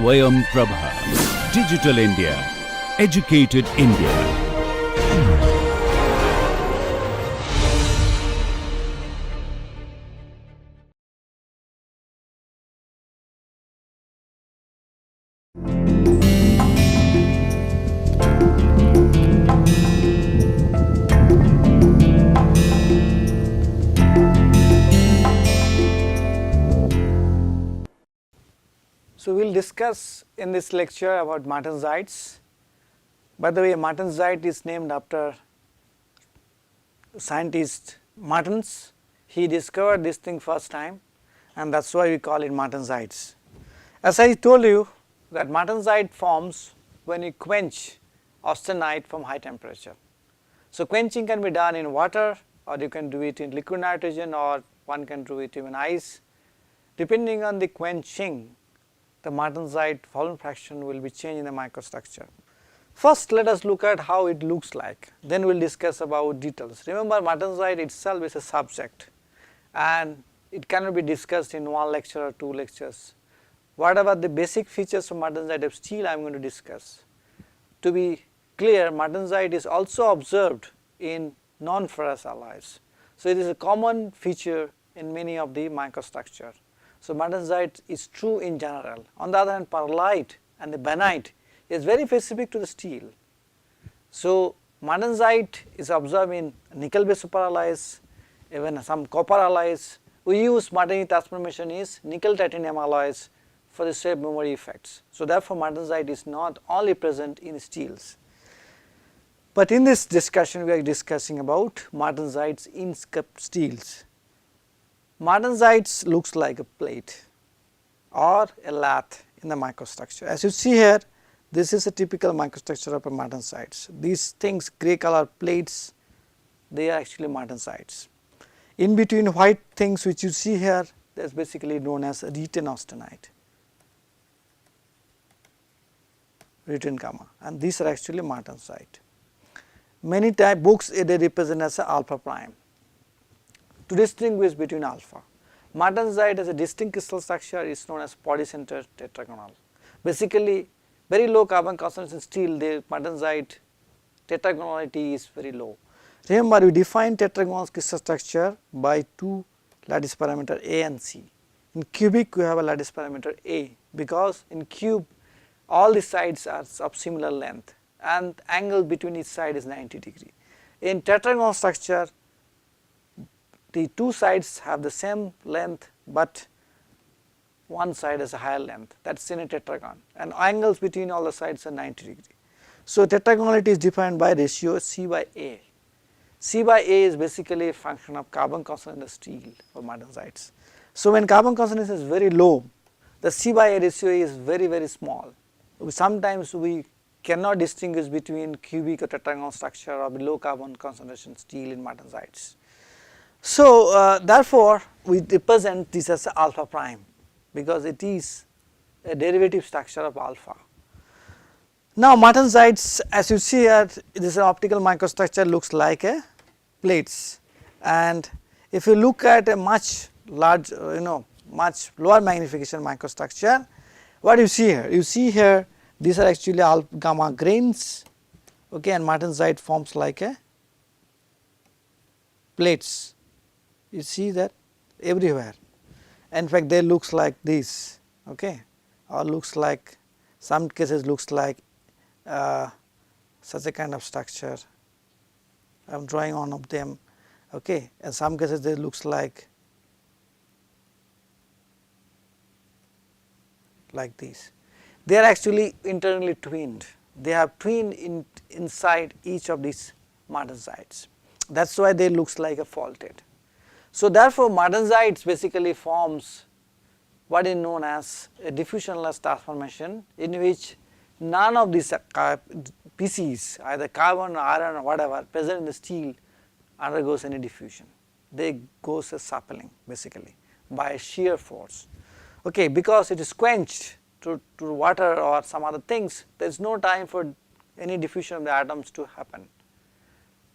Swayam Prabha. Digital India. Educated India. So, we will discuss in this lecture about martensites. By the way, martensite is named after scientist Martens. He discovered this thing first time, and that is why we call it martensites. As I told you that martensite forms when you quench austenite from high temperature. So, quenching can be done in water, or you can do it in liquid nitrogen, or one can do it in ice. Depending on the quenching, the martensite volume fraction will be changed in the microstructure. First, let us look at how it looks like, then we will discuss about details. Remember, martensite itself is a subject and it cannot be discussed in one lecture or two lectures. Whatever the basic features of martensite of steel I am going to discuss. To be clear, martensite is also observed in non-ferrous alloys. So, it is a common feature in many of the microstructure. So, martensite is true in general. On the other hand, perlite and the bainite is very specific to the steel. So, martensite is observed in nickel based superalloys, even some copper alloys. We use martensite transformation is nickel titanium alloys for the shape memory effects. So, therefore, martensite is not only present in steels. But in this discussion, we are discussing about martensites in steels. Martensite looks like a plate or a lath in the microstructure. As you see here, this is a typical microstructure of a martensite. These things, grey color plates, they are actually martensites. In between white things which you see here, that is basically known as written austenite, written gamma, and these are actually martensite. Many books they represent as a alpha prime. To distinguish between alpha, martensite as a distinct crystal structure is known as polycenter tetragonal. Basically, very low carbon concentration steel, the martensite tetragonality is very low. Remember, we define tetragonal crystal structure by two lattice parameter A and C. In cubic, we have a lattice parameter A, because in cube all the sides are of similar length and angle between each side is 90 degree. In tetragonal structure, the two sides have the same length, but one side has a higher length, that is in a tetragon, and angles between all the sides are 90 degree. So, tetragonality is defined by ratio C by A. C by A is basically a function of carbon concentration in the steel for martensites. So, when carbon concentration is very low, the C by A ratio is very small. Sometimes we cannot distinguish between cubic or tetragonal structure or low carbon concentration steel in martensites. So, therefore, we represent this as alpha prime, because it is a derivative structure of alpha. Now, martensites, as you see here, this optical microstructure looks like a plates, and if you look at a much large, much lower magnification microstructure, what you see here? You see here, these are actually alpha gamma grains, okay, and martensite forms like a plates. You see that everywhere. In fact, they looks like this, okay, or looks like, some cases looks like such a kind of structure. I am drawing one of them, okay, in some cases they looks like this. They are actually internally twinned. They have twinned inside each of these martensites. That is why they looks like a faulted. So, therefore, martensites basically forms what is known as a diffusionless transformation, in which none of these PCs, either carbon or iron or whatever present in the steel, undergoes any diffusion. They goes as suppling basically by shear force, okay, because it is quenched to water or some other things. There is no time for any diffusion of the atoms to happen,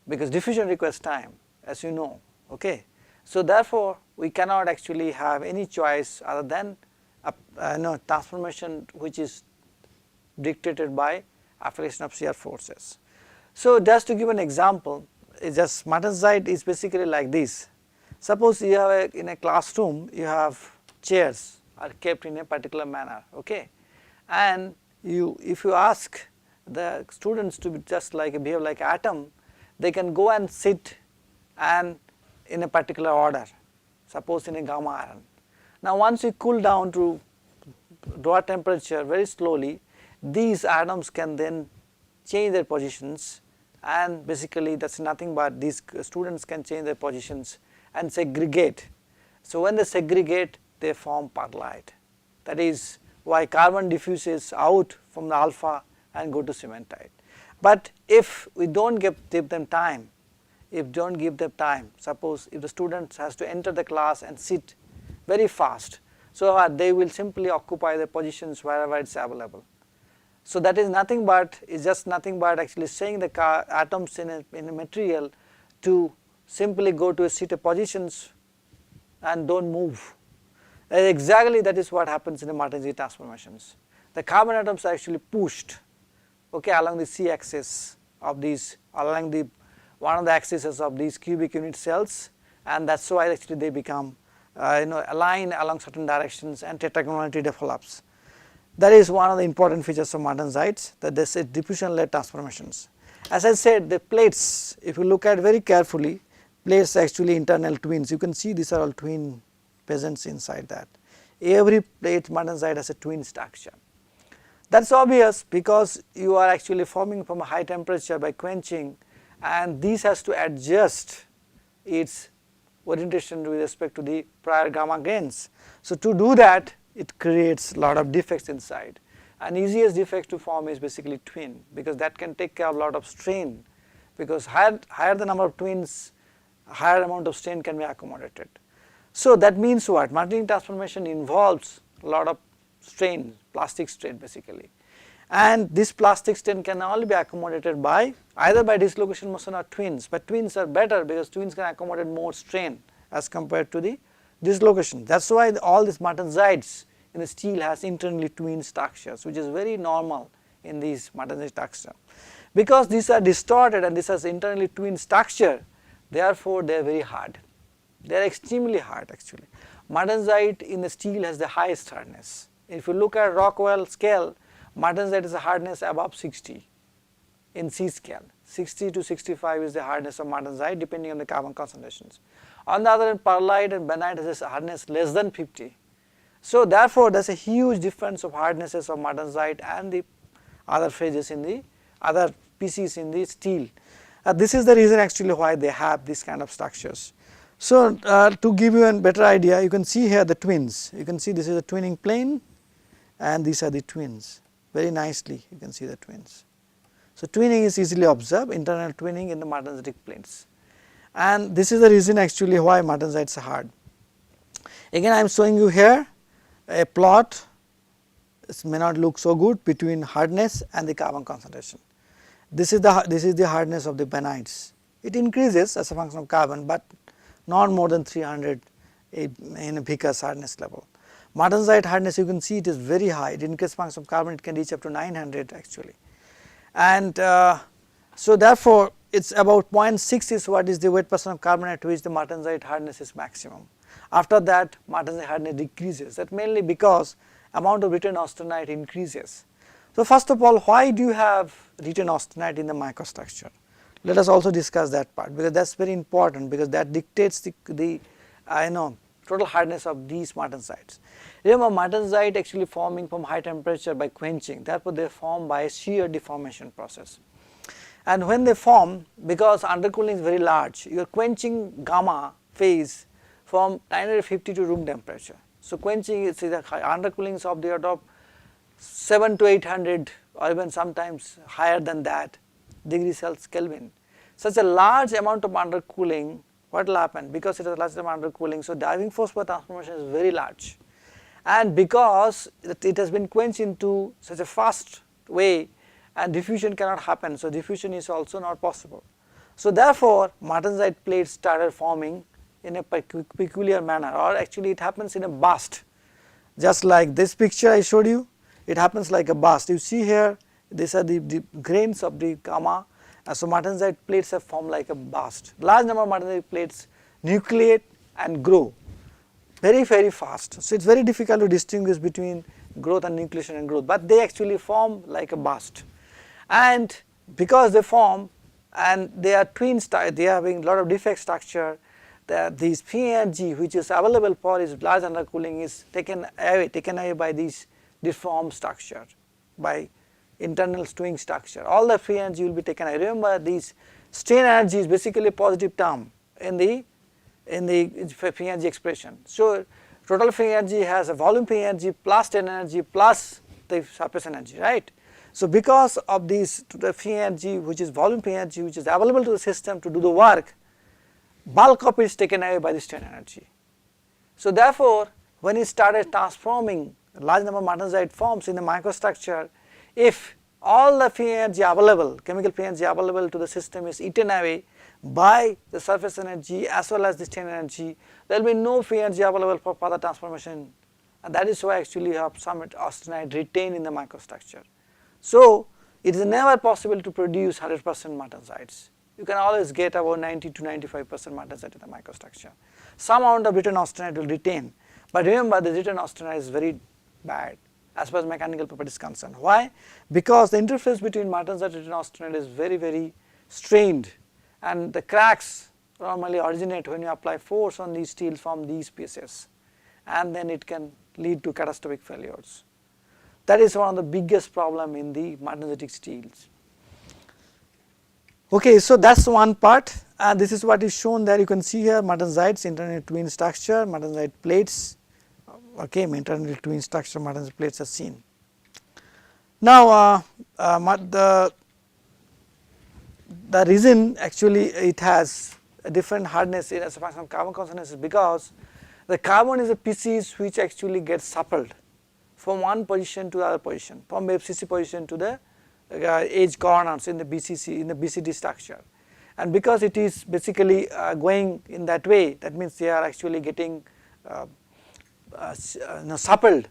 because diffusion requires time, as you know, okay. So, therefore, we cannot actually have any choice other than transformation which is dictated by affiliation of shear forces. So just to give an example, just martensite is basically like this. Suppose you have in a classroom you have chairs are kept in a particular manner, okay, and if you ask the students to be just like behave like atom, they can go and sit and in a particular order, suppose in a gamma iron. Now once you cool down to lower temperature very slowly, these atoms can then change their positions, and basically that is nothing but these students can change their positions and segregate. So when they segregate, they form perlite. That is why carbon diffuses out from the alpha and go to cementite. But if we do not give them time, suppose if the students has to enter the class and sit very fast, so they will simply occupy the positions wherever it is available. So that is nothing but actually saying the atoms in a material to simply go to a seated positions and do not move. Exactly that is what happens in the martensite transformations. The carbon atoms are actually pushed, okay, along the C axis of these, along the one of the axes of these cubic unit cells, and that is why actually they become align along certain directions and tetragonality develops. That is one of the important features of martensites, that they say diffusion led transformations. As I said, the plates, if you look at very carefully, plates are actually internal twins. You can see these are all twin presents inside that. Every plate martensite has a twin structure. That is obvious because you are actually forming from a high temperature by quenching, and this has to adjust its orientation with respect to the prior gamma grains. So to do that, it creates a lot of defects inside, and easiest defects to form is basically twin, because that can take care of a lot of strain, because higher the number of twins, higher amount of strain can be accommodated. So that means what? Martensite transformation involves a lot of strain, plastic strain basically, and this plastic strain can only be accommodated by either by dislocation motion or twins, but twins are better because twins can accommodate more strain as compared to the dislocation. That is why all these martensites in the steel has internally twin structures, which is very normal in these martensite structure. Because these are distorted and this has internally twin structure, therefore they are very hard. They are extremely hard actually. Martensite in the steel has the highest hardness. If you look at Rockwell scale, martensite is a hardness above 60 in C scale. 60 to 65 is the hardness of martensite depending on the carbon concentrations. On the other hand, perlite and benite has a hardness less than 50. So therefore there is a huge difference of hardnesses of martensite and the other phases in the other PCs in the steel. This is the reason actually why they have this kind of structures. So to give you a better idea, you can see here the twins. You can see this is a twinning plane and these are the twins. Very nicely you can see the twins. So twinning is easily observed, internal twinning in the martensitic planes, and this is the reason actually why martensites are hard. Again I am showing you here a plot. This may not look so good between hardness and the carbon concentration. This is the hardness of the benites. It increases as a function of carbon, but not more than 300 in a Vickers hardness level. Martensite hardness, you can see it is very high. It increases function of carbon, it can reach up to 900 actually. And so therefore it is about 0.6 is what is the weight percent of carbon at which the martensite hardness is maximum. After that martensite hardness decreases, that mainly because amount of written austenite increases. So first of all, why do you have written austenite in the microstructure? Let us also discuss that part, because that is very important, because that dictates the total hardness of these martensites. Remember, martensite actually forming from high temperature by quenching, therefore they form by a shear deformation process. And when they form, because undercooling is very large, you are quenching gamma phase from 950 to room temperature. So quenching is the undercooling is of the order of 7 to 800 or even sometimes higher than that degrees Celsius Kelvin. Such a large amount of undercooling, what will happen? Because it is a large amount of undercooling, so driving force per transformation is very large, and because it has been quenched into such a fast way and diffusion cannot happen, so diffusion is also not possible. So therefore martensite plates started forming in a peculiar manner, or actually it happens in a burst. just like this picture I showed you, it happens like a burst. You see here, these are the grains of the gamma, so martensite plates have formed like a burst. Large number of martensite plates nucleate and grow very fast. So it is very difficult to distinguish between growth and nucleation and growth, but they actually form like a burst. And because they form and they are twin, they are having lot of defect structure, this P energy which is available for is large undercooling is taken away by these deformed structure, by internal twin structure. All the free energy will be taken away. Remember, these strain energy is basically a positive term in the free energy expression. So total free energy has a volume free energy plus strain energy plus the surface energy, right. So because of this the free energy which is volume free energy which is available to the system to do the work, bulk of it is taken away by the strain energy. So therefore, when it started transforming large number of martensite forms in the microstructure, if all the free energy available, chemical free energy available to the system is eaten away by the surface energy as well as the strain energy, there will be no free energy available for further transformation, and that is why actually you have some austenite retained in the microstructure. So it is never possible to produce 100% martensites. You can always get about 90 to 95% martensite in the microstructure. Some amount of written austenite will retain, but remember the written austenite is very bad as far as mechanical property is concerned. Why? Because the interface between martensite and written austenite is very strained, and the cracks normally originate when you apply force on these steels from these pieces, and then it can lead to catastrophic failures. That is one of the biggest problem in the martensitic steels. Okay, so that is one part, and this is what is shown there. You can see here martensites, internally twin structure, martensite plates, okay, internally twin structure, martensite plates are seen. Now, the reason actually it has a different hardness as a function of carbon concentration is because the carbon is a species which actually gets suppled from one position to the other position, from FCC position to the edge corners in the BCC, in the BCD structure, and because it is basically going in that way, that means they are actually getting suppled,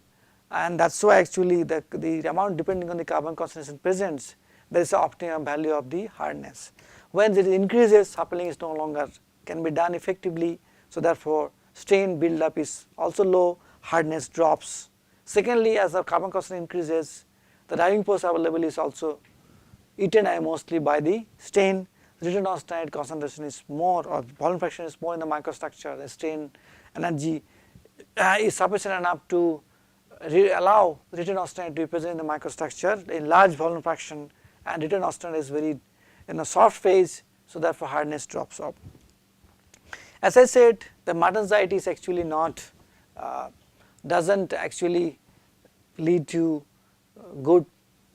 and that is why actually the amount depending on the carbon concentration presents, there is an optimum value of the hardness. When it increases, suppling is no longer can be done effectively, so therefore strain build up is also low, hardness drops. Secondly, as the carbon concentration increases, the driving force available is also eaten away mostly by the strain. Written austenite concentration is more, or volume fraction is more in the microstructure. The strain energy is sufficient enough to allow written austenite to be present in the microstructure in large volume fraction, and written austenite is very in a soft phase, so therefore hardness drops off. As I said, the martensite is actually not doesn't actually lead to good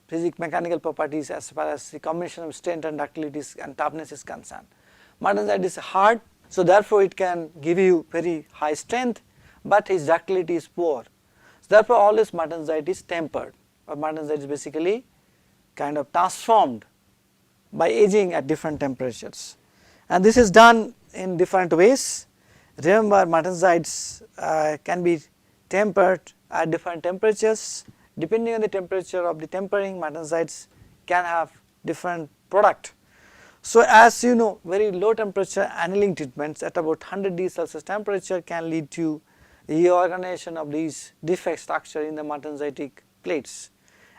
physical mechanical properties as far as the combination of strength and ductility and toughness is concerned. Martensite is hard, so therefore it can give you very high strength, but its ductility is poor. So therefore always martensite is tempered, or martensite is basically kind of transformed by aging at different temperatures, and this is done in different ways. Remember, martensites can be tempered at different temperatures. Depending on the temperature of the tempering, martensites can have different product. So as you know, very low temperature annealing treatments at about 100 degrees Celsius temperature can lead to reorganization of these defect structure in the martensitic plates.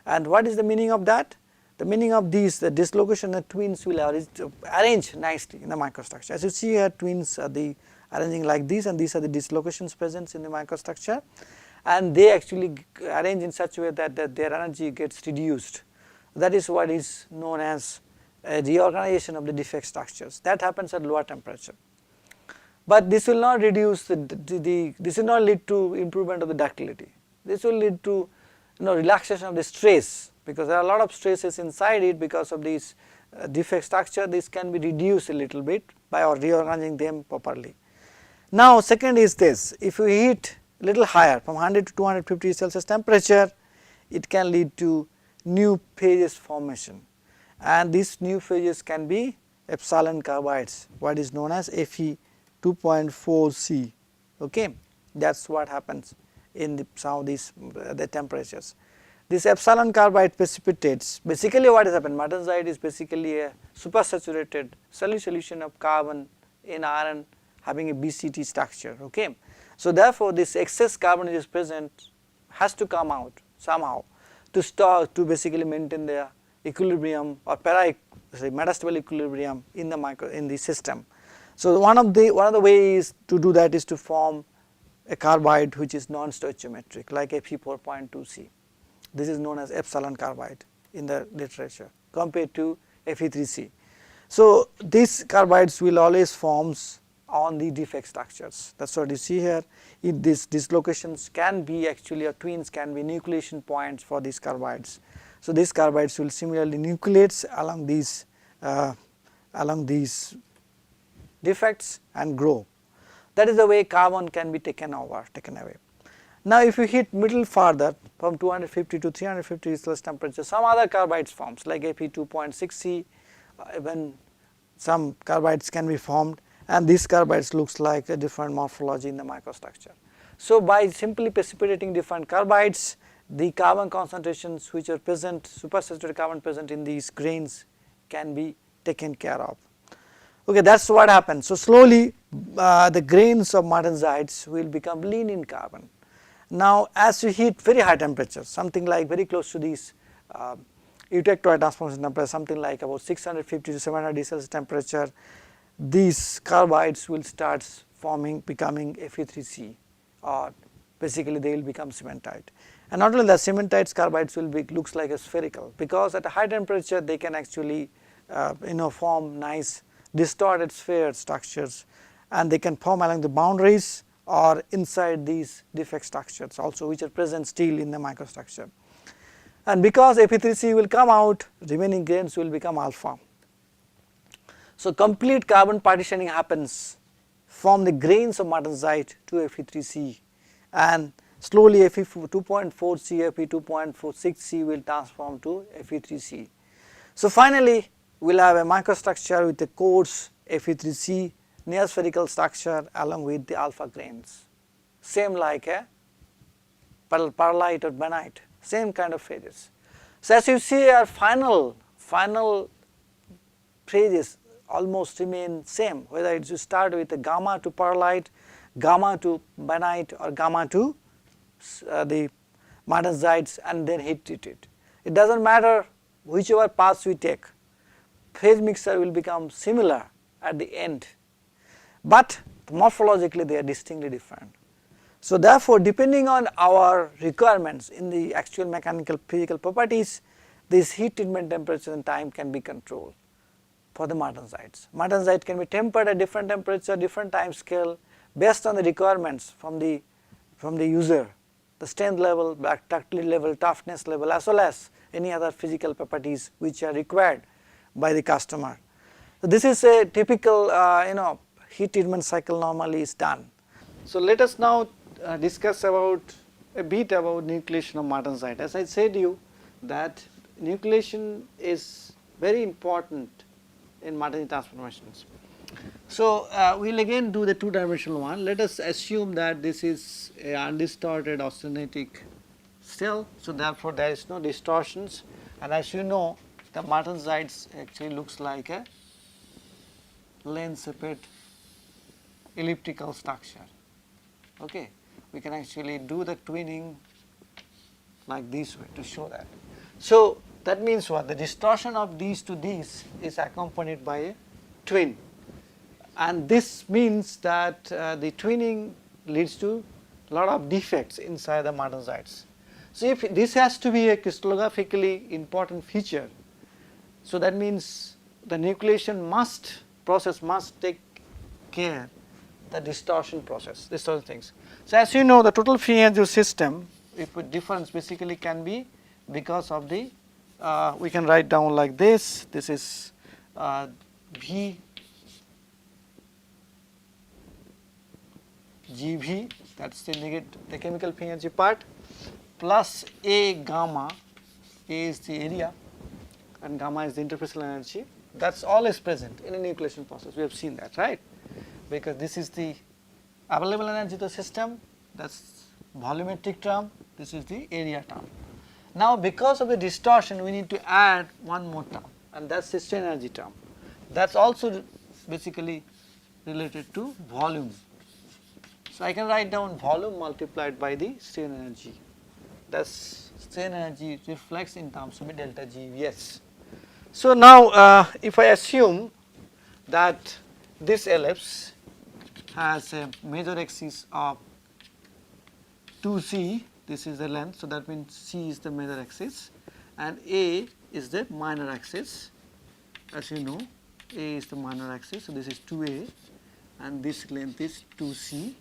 And what is the meaning of that? The meaning of these, the dislocation of twins will arrange nicely in the microstructure. As you see here, twins are the arranging like this, and these are the dislocations present in the microstructure, and they actually arrange in such a way that their energy gets reduced. That is what is known as a reorganization of the defect structures. That happens at lower temperature. But this will not reduce this will not lead to improvement of the ductility. This will lead to relaxation of the stress, because there are a lot of stresses inside it because of this defect structure. This can be reduced a little bit by reorganizing them properly. Now second is this, if you heat little higher from 100 to 250 Celsius temperature, it can lead to new phases formation, and these new phases can be epsilon carbides, what is known as Fe 2.4C, okay, that is what happens in some of these the temperatures. This epsilon carbide precipitates. Basically what has happened, martensite is basically a supersaturated solution of carbon in iron having a BCT structure. Okay. So therefore this excess carbon which is present has to come out somehow to basically maintain the equilibrium or metastable equilibrium in the system. So one of the ways to do that is to form a carbide which is non-stoichiometric like Fe4.2C. This is known as epsilon carbide in the literature compared to Fe3C. So these carbides will always forms on the defect structures. That is what you see here. These dislocations can be actually, or twins can be nucleation points for these carbides. So these carbides will similarly nucleate along these defects and grow. That is the way carbon can be taken away. Now if you hit middle further from 250 to 350 Celsius temperature, some other carbides forms like Fe2.6C, even some carbides can be formed, and these carbides looks like a different morphology in the microstructure. So by simply precipitating different carbides, the carbon concentrations which are present, supersaturated carbon present in these grains can be taken care of. Okay, that is what happens. So slowly the grains of martensites will become lean in carbon. Now as you heat very high temperatures, something like very close to these eutectoid transformation temperature, something like about 650 to 700 Celsius temperature, these carbides will start becoming Fe3C, or basically they will become cementite. And not only that, cementite carbides will looks like a spherical, because at a high temperature they can actually form nice distorted sphere structures, and they can form along the boundaries or inside these defect structures also, which are present still in the microstructure. And because Fe3C will come out, remaining grains will become alpha. So complete carbon partitioning happens from the grains of martensite to Fe3C, and slowly Fe2.4C, Fe2.46C will transform to Fe3C. So finally we will have a microstructure with a coarse Fe3C near spherical structure along with the alpha grains, same like a perlite or benite, same kind of phases. So as you see, our final phases almost remain same, whether it is start with a gamma to perlite, gamma to benite, or gamma to the martensites and then heat treat it. It does not matter whichever paths we take, phase mixture will become similar at the end, but morphologically they are distinctly different. So therefore depending on our requirements in the actual mechanical physical properties, this heat treatment temperature and time can be controlled for the martensites. Martensite can be tempered at different temperature, different time scale based on the requirements from the user, the strength level, ductility level, toughness level, as well as any other physical properties which are required by the customer. So this is a typical heat treatment cycle normally is done. So let us now discuss a bit about nucleation of martensite. As I said to you that nucleation is very important in martensite transformations. So we will again do the two-dimensional one. Let us assume that this is a undistorted austenitic cell, so therefore there is no distortions, and as you know the martensites actually looks like a lens-shaped elliptical structure. Okay, we can actually do the twinning like this way to show that. So that means what? The distortion of these to these is accompanied by a twin, and this means that the twinning leads to a lot of defects inside the martensites. So if this has to be a crystallographically important feature, so that means the nucleation process must take care the distortion process, these sort of things. So as you know, the total free energy system, if a difference basically can be because of the we can write down like this is V GV, that is the chemical free energy part, plus A gamma, A is the area and gamma is the interfacial energy. That is all is present in a nucleation process, we have seen that, right, because this is the available energy to the system, that is volumetric term, this is the area term. Now because of the distortion we need to add one more term, and that is the strain energy term. That is also basically related to volume. So I can write down volume multiplied by the strain energy. Thus strain energy reflects in terms of delta GVS. So now if I assume that this ellipse has a major axis of 2c, this is the length, so that means c is the major axis and a is the minor axis. As you know, a is the minor axis, so this is 2a and this length is 2c.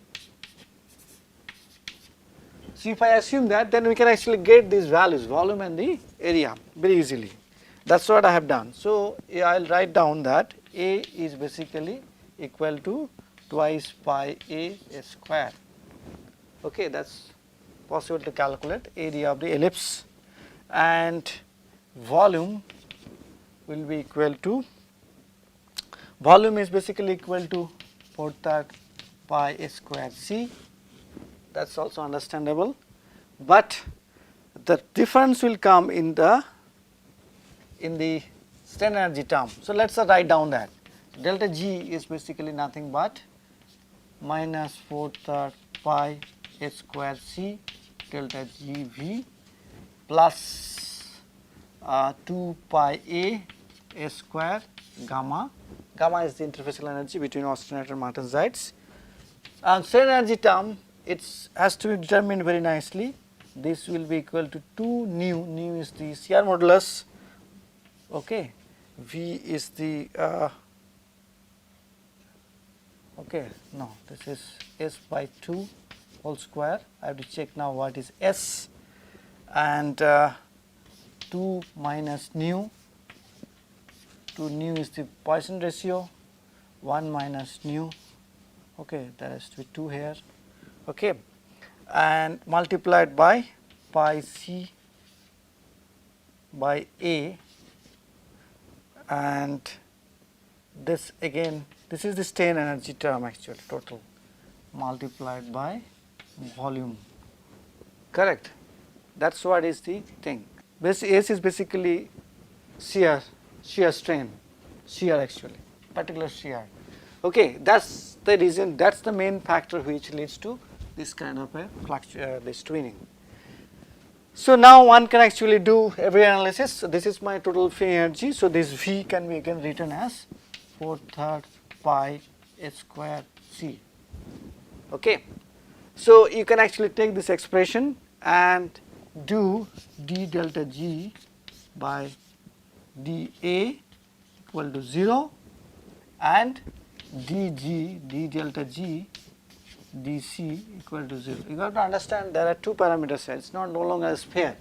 So if I assume that, then we can actually get these values, volume and the area, very easily. That is what I have done. So I will write down that a is basically equal to twice pi a square. Okay, that is possible to calculate area of the ellipse, and volume will be equal to, volume is basically equal to 4/3 pi a square c. That is also understandable, but the difference will come in the strain energy term. So let us write down that delta G is basically nothing but minus 4/3 pi a square c delta GV plus 2 pi a square gamma. Gamma is the interfacial energy between alternator and martensites. Strain energy term, it has to be determined very nicely. This will be equal to 2 nu, nu is the CR modulus, okay, V is the okay, no, this is S by 2 whole square. I have to check now what is S, and 2 minus nu, 2 nu is the Poisson ratio, 1 minus nu, okay, there has to be 2 here, okay, and multiplied by pi c by a, and this again, this is the strain energy term actually total, multiplied by volume, correct. That is what is the thing. S is basically shear strain, shear actually, particular shear. Okay, that is the reason, that is the main factor which leads to this kind of a this twinning. So now one can actually do every analysis. So this is my total free energy. So this V can be again written as 4/3 pi a square c. Okay. So you can actually take this expression and do d delta G by dA equal to 0 and dG, d delta G dC equal to 0. You have to understand there are two parameters here. It is not no longer a sphere,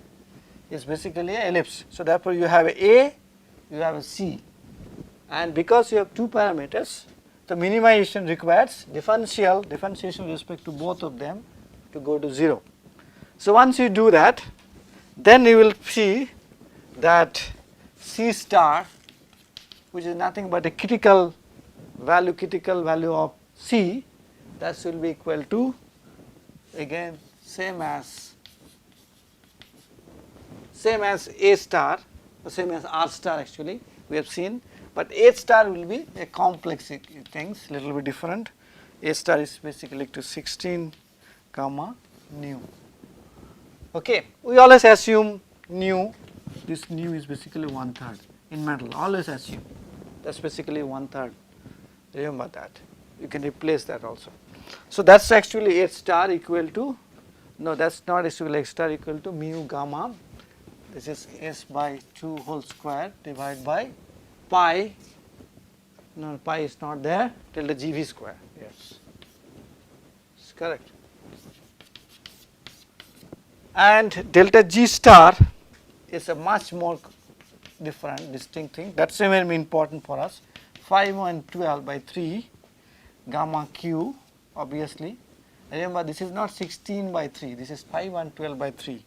it is basically an ellipse. So therefore you have a, you have a C, and because you have two parameters, the minimization requires differentiation with respect to both of them to go to 0. So once you do that, then you will see that C star, which is nothing but a critical value of C, that will be equal to again same as A star, or same as R star actually we have seen, but A star will be a complex things, little bit different. A star is basically to 16 comma nu. Okay, we always assume nu, this nu is basically 1/3 in metal, always assume that's basically 1/3. Remember that, you can replace that also. So that's actually A star equal to, no, that's not actually A star equal to mu gamma, this is S by 2 whole square divided by pi, no, pi is not there, delta GV square, yes, it's correct. And delta G star is a much more different, distinct thing, that's very important for us. 5/12 by 3 gamma q, obviously. Remember this is not 16 by 3, this is 5/12 by 3,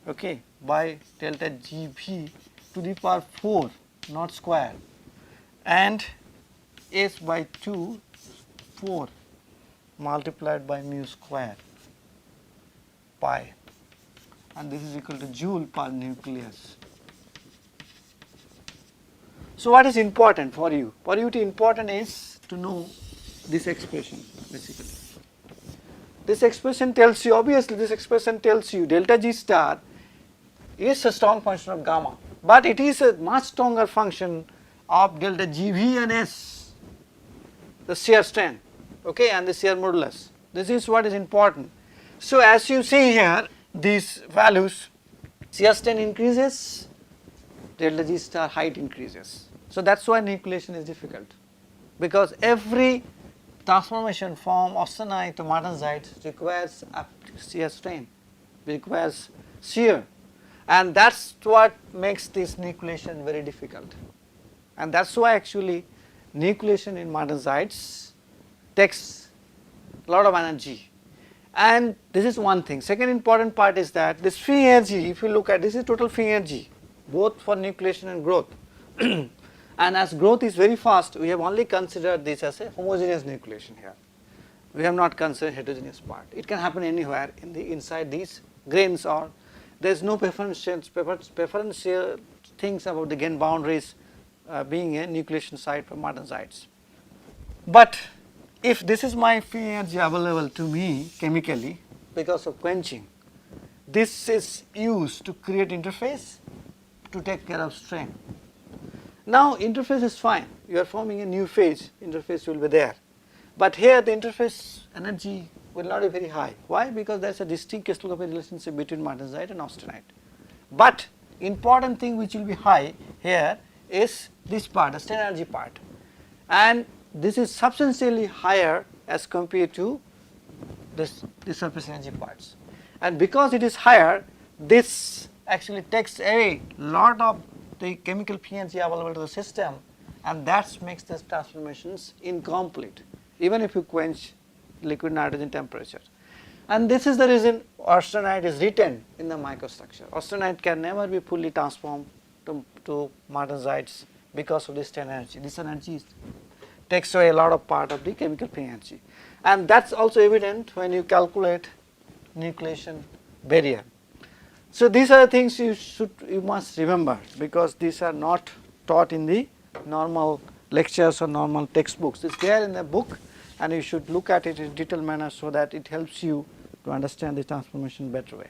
okay, by delta GV to the power 4, not square, and S by 2 4 multiplied by mu square. pi, and this is equal to joule per nucleus. So what is important for you? For you, important is to know this expression basically. This expression tells you, obviously this expression tells you delta G star is a strong function of gamma, but it is a much stronger function of delta GV and S, the shear strain, okay, and the shear modulus. This is what is important. So as you see here, these values, shear strain increases, delta G star height increases. So that's why nucleation is difficult, because every transformation from austenite to martensite requires a shear strain, requires shear, and that's what makes this nucleation very difficult. And that's why actually nucleation in martensites takes a lot of energy. And this is one thing. Second important part is that this free energy, if you look at this, is total free energy both for nucleation and growth. And as growth is very fast, we have only considered this as a homogeneous nucleation here. We have not considered heterogeneous part. It can happen anywhere in the inside these grains, or there is no preferential things about the grain boundaries being a nucleation site for martensites. But if this is my free energy available to me chemically because of quenching, this is used to create interface to take care of strain. Now interface is fine, you are forming a new phase, interface will be there. But here the interface energy will not be very high. Why? Because there is a distinct crystallographic relationship between martensite and austenite. But important thing which will be high here is this part, the strain energy part. And this is substantially higher as compared to the surface energy parts. And because it is higher, this actually takes a lot of the chemical free energy available to the system, and that makes the transformations incomplete even if you quench liquid nitrogen temperature. And this is the reason austenite is retained in the microstructure. Austenite can never be fully transformed to martensites because of this strain energy. This energy takes away a lot of part of the chemical free energy, and that's also evident when you calculate nucleation barrier. So these are the things you must remember, because these are not taught in the normal lectures or normal textbooks. It's there in the book, and you should look at it in a detailed manner so that it helps you to understand the transformation better way.